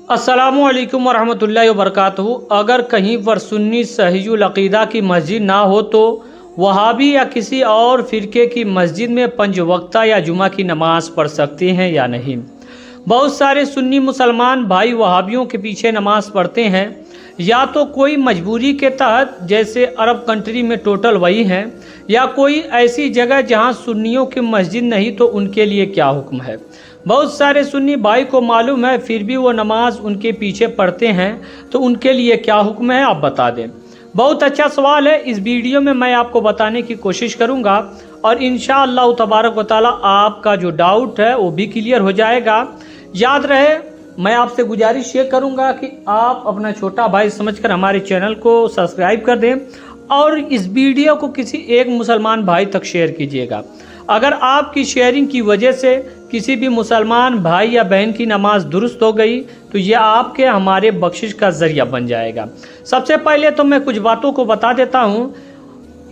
अस्सलामुअलैकुम वरहमतुल्लाहि वबरकातुहू। अगर कहीं पर सुन्नी सहीयुल अक़ीदा की मस्जिद ना हो तो वहाबी या किसी और फ़िरके की मस्जिद में पंज वक्ता या जुमा की नमाज़ पढ़ सकते हैं या नहीं। बहुत सारे सुन्नी मुसलमान भाई वहाबियों के पीछे नमाज़ पढ़ते हैं, या तो कोई मजबूरी के तहत जैसे अरब कंट्री में टोटल वही हैं, या कोई ऐसी जगह जहां सुन्नियों की मस्जिद नहीं तो उनके लिए क्या हुक्म है। बहुत सारे सुन्नी भाई को मालूम है फिर भी वो नमाज उनके पीछे पढ़ते हैं, तो उनके लिए क्या हुक्म है आप बता दें। बहुत अच्छा सवाल है, इस वीडियो में मैं आपको बताने की कोशिश करूंगा और इंशाअल्लाह तबारक व तआला आपका जो डाउट है वो भी क्लियर हो जाएगा। याद रहे, मैं आपसे गुजारिश ये करूंगा कि आप अपना छोटा भाई समझकर हमारे चैनल को सब्सक्राइब कर दें और इस वीडियो को किसी एक मुसलमान भाई तक शेयर कीजिएगा। अगर आपकी शेयरिंग की वजह से किसी भी मुसलमान भाई या बहन की नमाज दुरुस्त हो गई तो ये आपके हमारे बख्शिश का ज़रिया बन जाएगा। सबसे पहले तो मैं कुछ बातों को बता देता हूँ।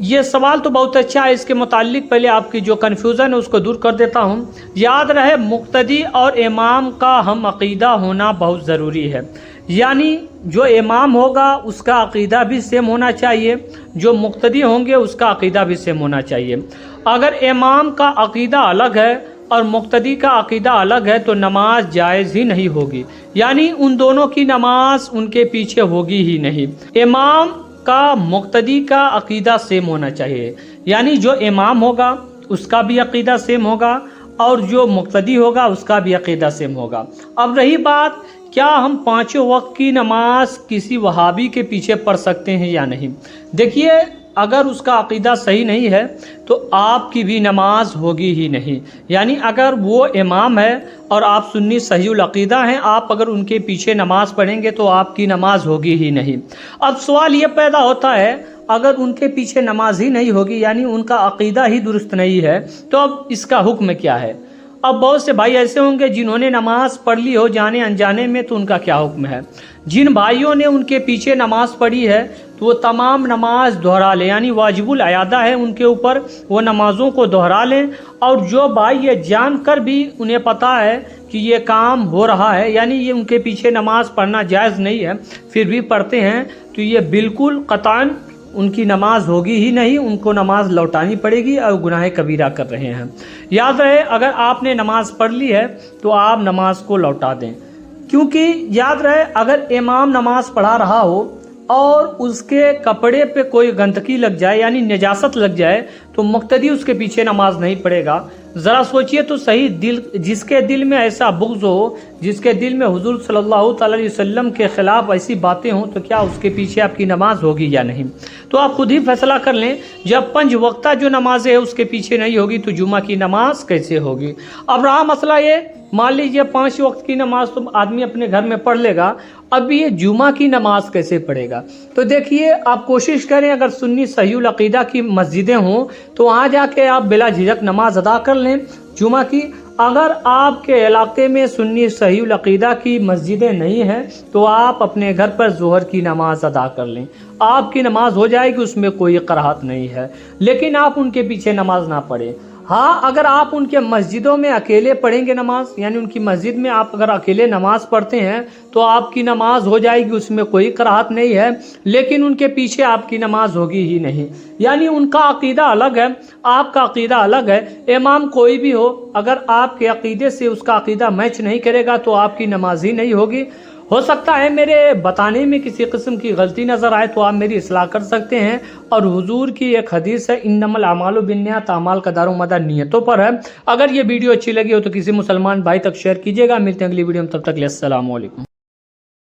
ये सवाल तो बहुत अच्छा है, इसके मुतालिक पहले आपकी जो कन्फ्यूज़न है उसको दूर कर देता हूँ। याद रहे, मुक्तदी और इमाम का हम अक़ीदा होना बहुत ज़रूरी है। यानी जो इमाम होगा उसका अक़ीदा भी सेम होना चाहिए, जो मुक्तदी होंगे उसका अक़ीदा भी सेम होना चाहिए। अगर इमाम का अक़ीदा अलग है और मुक्तदी का अक़ीदा अलग है तो नमाज जायज़ ही नहीं होगी, यानी उन दोनों की नमाज उनके पीछे होगी ही नहीं। इमाम का मुक्तदी का अक़ीदा सेम होना चाहिए, यानी जो इमाम होगा उसका भी अक़ीदा सेम होगा और जो मुक्तदी होगा उसका भी अक़ीदा सेम होगा। अब रही बात, क्या हम पाँचों वक्त की नमाज किसी वहाबी के पीछे पढ़ सकते हैं या नहीं। देखिए, अगर उसका अक़ीदा सही नहीं है तो आपकी भी नमाज होगी ही नहीं। यानी अगर वो इमाम है और आप सुन्नी सहीयुल अक़ीदा हैं, आप अगर उनके पीछे नमाज पढ़ेंगे तो आपकी नमाज होगी ही नहीं। अब सवाल ये पैदा होता है, अगर उनके पीछे नमाज ही नहीं होगी यानी उनका अक़ीदा ही दुरुस्त नहीं है, तो अब इसका हुक्म क्या है। अब बहुत से भाई ऐसे होंगे जिन्होंने नमाज पढ़ ली हो जाने अनजाने में, तो उनका क्या हुक्म है। जिन भाइयों ने उनके पीछे नमाज पढ़ी है तो वो तमाम नमाज दोहरा लें, यानी वाजिबुल अयादा है उनके ऊपर, वो नमाज़ों को दोहरा लें। और जो भाई ये जान कर भी उन्हें पता है कि ये काम हो रहा है, यानी ये उनके पीछे नमाज पढ़ना जायज़ नहीं है, फिर भी पढ़ते हैं, तो ये बिल्कुल क़तअन उनकी नमाज होगी ही नहीं, उनको नमाज लौटानी पड़ेगी और गुनाह कबीरा कर रहे हैं। याद रहे, अगर आपने नमाज पढ़ ली है तो आप नमाज को लौटा दें, क्योंकि याद रहे अगर इमाम नमाज पढ़ा रहा हो और उसके कपड़े पे कोई गंदगी लग जाए यानी नजासत लग जाए तो मुक्तदी उसके पीछे नमाज नहीं पढ़ेगा। ज़रा सोचिए तो सही, जिसके दिल में ऐसा बुग़्ज़ हो, जिसके दिल में हुज़ूर सल्लल्लाहु अलैहि वसल्लम के ख़िलाफ़ ऐसी बातें हों, तो क्या उसके पीछे आपकी नमाज होगी या नहीं। तो आप खुद ही फैसला कर लें। जब पंज वक्ता जो नमाज़ें है उसके पीछे नहीं होगी तो जुमा की नमाज कैसे होगी। अब रहा मसला ये, मान लीजिए 5 वक्त की नमाज तो आदमी अपने घर में पढ़ लेगा, अब ये जुमा की नमाज कैसे पढ़ेगा। तो देखिए, आप कोशिश करें अगर सुन्नी सहीयुल अक़ीदा की मस्जिदें हों तो वहाँ जाके आप बिला झिझक नमाज अदा कर लें जुमा की। अगर आपके इलाके में सुन्नी सहीयुल अक़ीदा की मस्जिदें नहीं हैं तो आप अपने घर पर ज़ोहर की नमाज अदा कर लें, आपकी नमाज हो जाएगी, उसमें कोई कराहत नहीं है। लेकिन आप उनके पीछे नमाज ना पढ़ें। हाँ, अगर आप उनके मस्जिदों में अकेले पढ़ेंगे नमाज, यानी उनकी मस्जिद में आप अगर अकेले नमाज पढ़ते हैं तो आपकी नमाज हो जाएगी, उसमें कोई कराहत नहीं है, लेकिन उनके पीछे आपकी नमाज होगी ही नहीं। यानी उनका अक़ीदा अलग है, आपका अक़ीदा अलग है। इमाम कोई भी हो, अगर आपके अक़ीदे से उसका अक़ीदा मैच नहीं करेगा तो आपकी नमाज ही नहीं होगी। हो सकता है मेरे बताने में किसी किस्म की गलती नज़र आए तो आप मेरी इस्लाह कर सकते हैं। और हुजूर की एक हदीस है, इन्नमल अमालु बिन्नियात, अमाल का दारोमदार नियतों पर है। अगर ये वीडियो अच्छी लगी हो तो किसी मुसलमान भाई तक शेयर कीजिएगा। मिलते हैं अगली वीडियो में, तब तक के लिए अस्सलामु अलैकुम।